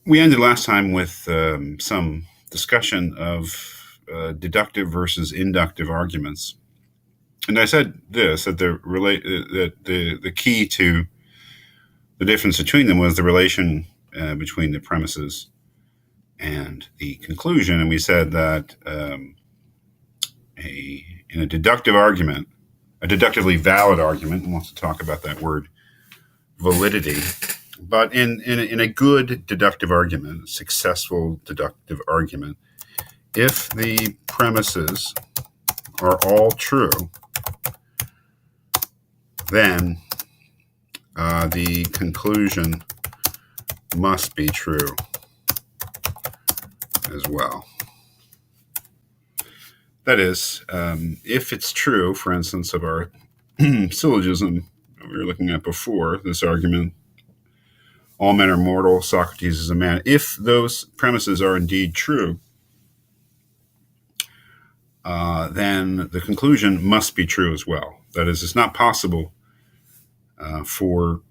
We ended last time with some discussion of deductive versus inductive arguments, and I said this that the key to the difference between them was the relation between the premises and the conclusion, and we said that in a deductive argument, a deductively valid argument, and wants to talk about that word validity. But in a good deductive argument, a successful deductive argument, if the premises are all true, then the conclusion must be true as well. That is, if it's true, for instance, of our syllogism we were looking at before, this argument, all men are mortal, Socrates is a man. If those premises are indeed true, then the conclusion must be true as well. That is, it's not possible for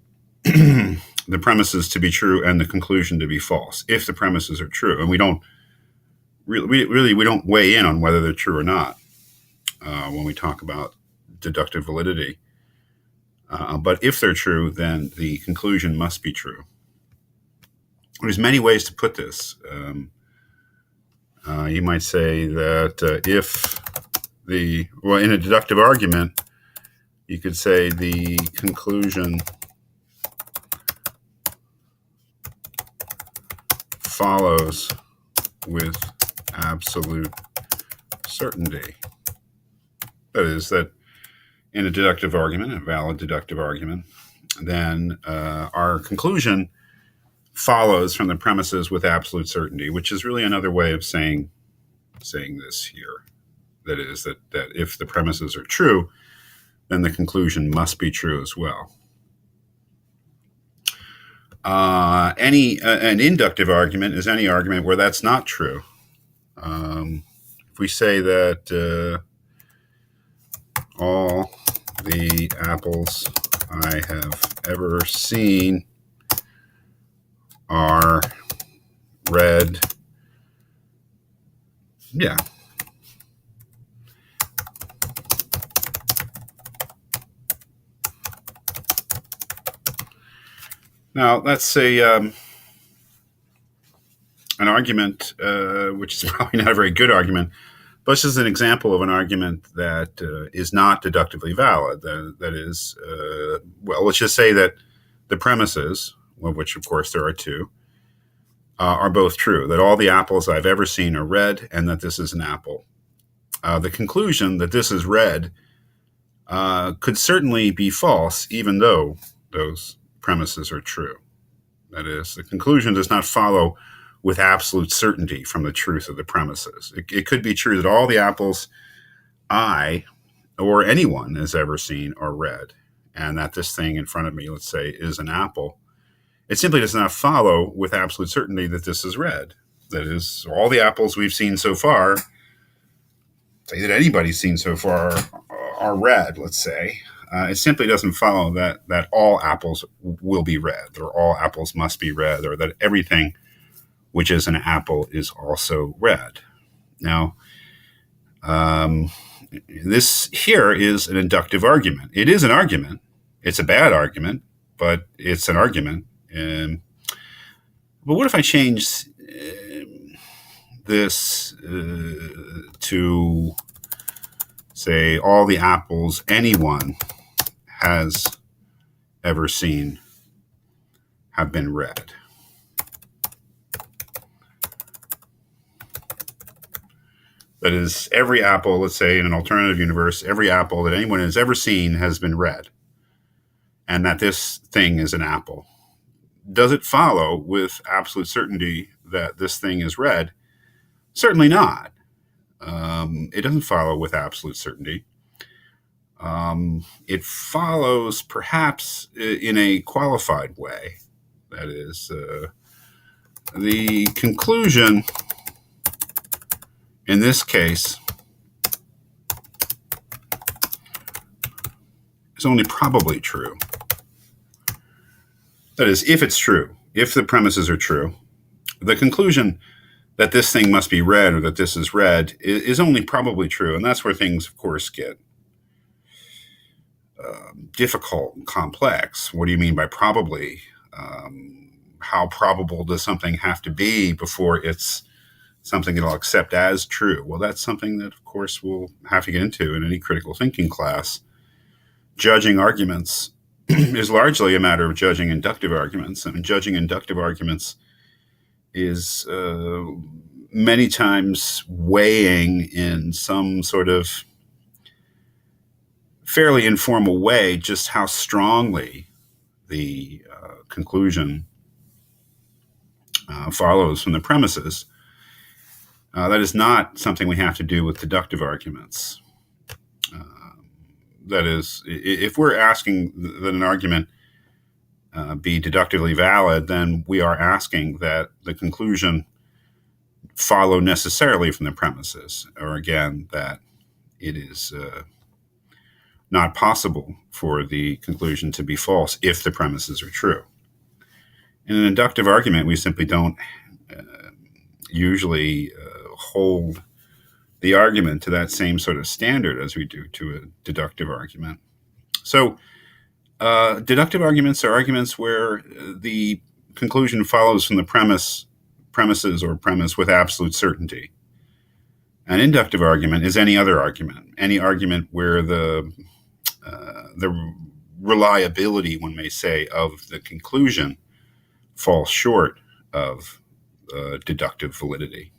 the premises to be true and the conclusion to be false if the premises are true. And we don't we don't weigh in on whether they're true or not when we talk about deductive validity. But if they're true, then the conclusion must be true. There's many ways to put this. You might say that in a deductive argument, you could say the conclusion follows with absolute certainty. That is, that in a deductive argument, a valid deductive argument, then our conclusion follows from the premises with absolute certainty, which is really another way of saying this here. That is, that if the premises are true, then the conclusion must be true as well. An inductive argument is any argument where that's not true. If we say that all the apples I have ever seen are red, yeah. Now, that's an argument which is probably not a very good argument, but this is an example of an argument that is not deductively valid. That is, let's just say that the premises, of which, of course, there are two, are both true, that all the apples I've ever seen are red and that this is an apple. The conclusion that this is red could certainly be false, even though those premises are true. That is, the conclusion does not follow with absolute certainty from the truth of the premises. It could be true that all the apples I or anyone has ever seen are red, and that this thing in front of me, let's say, is an apple. It simply does not follow with absolute certainty that this is red. That is, all the apples we've seen so far, say that anybody's seen so far, are red, let's say. It simply doesn't follow that all apples will be red, or all apples must be red, or that everything which is an apple is also red. Now, this here is an inductive argument. It is an argument. It's a bad argument, but it's an argument. But what if I change this to, say, all the apples anyone has ever seen have been red? That is, every apple, let's say in an alternative universe, every apple that anyone has ever seen has been red, and that this thing is an apple. Does it follow with absolute certainty that this thing is red? Certainly not. It doesn't follow with absolute certainty. It follows perhaps in a qualified way. That is, the conclusion in this case is only probably true. That is, if it's true, if the premises are true, The conclusion that this thing must be read or that this is read is only probably true. And that's where things, of course, get difficult and complex. What do you mean by probably? How probable does something have to be before it's something that I'll accept as true? Well, that's something that, of course, we'll have to get into in any critical thinking class. Judging arguments is largely a matter of judging inductive arguments. And judging inductive arguments is many times weighing in some sort of fairly informal way just how strongly the conclusion follows from the premises. That is not something we have to do with deductive arguments. That is, if we're asking that an argument be deductively valid, then we are asking that the conclusion follow necessarily from the premises, or again, that it is not possible for the conclusion to be false if the premises are true. In an inductive argument, we simply don't usually hold the argument to that same sort of standard as we do to a deductive argument. So deductive arguments are arguments where the conclusion follows from the premises or premise with absolute certainty. An inductive argument is any other argument, any argument where the reliability, one may say, of the conclusion falls short of deductive validity.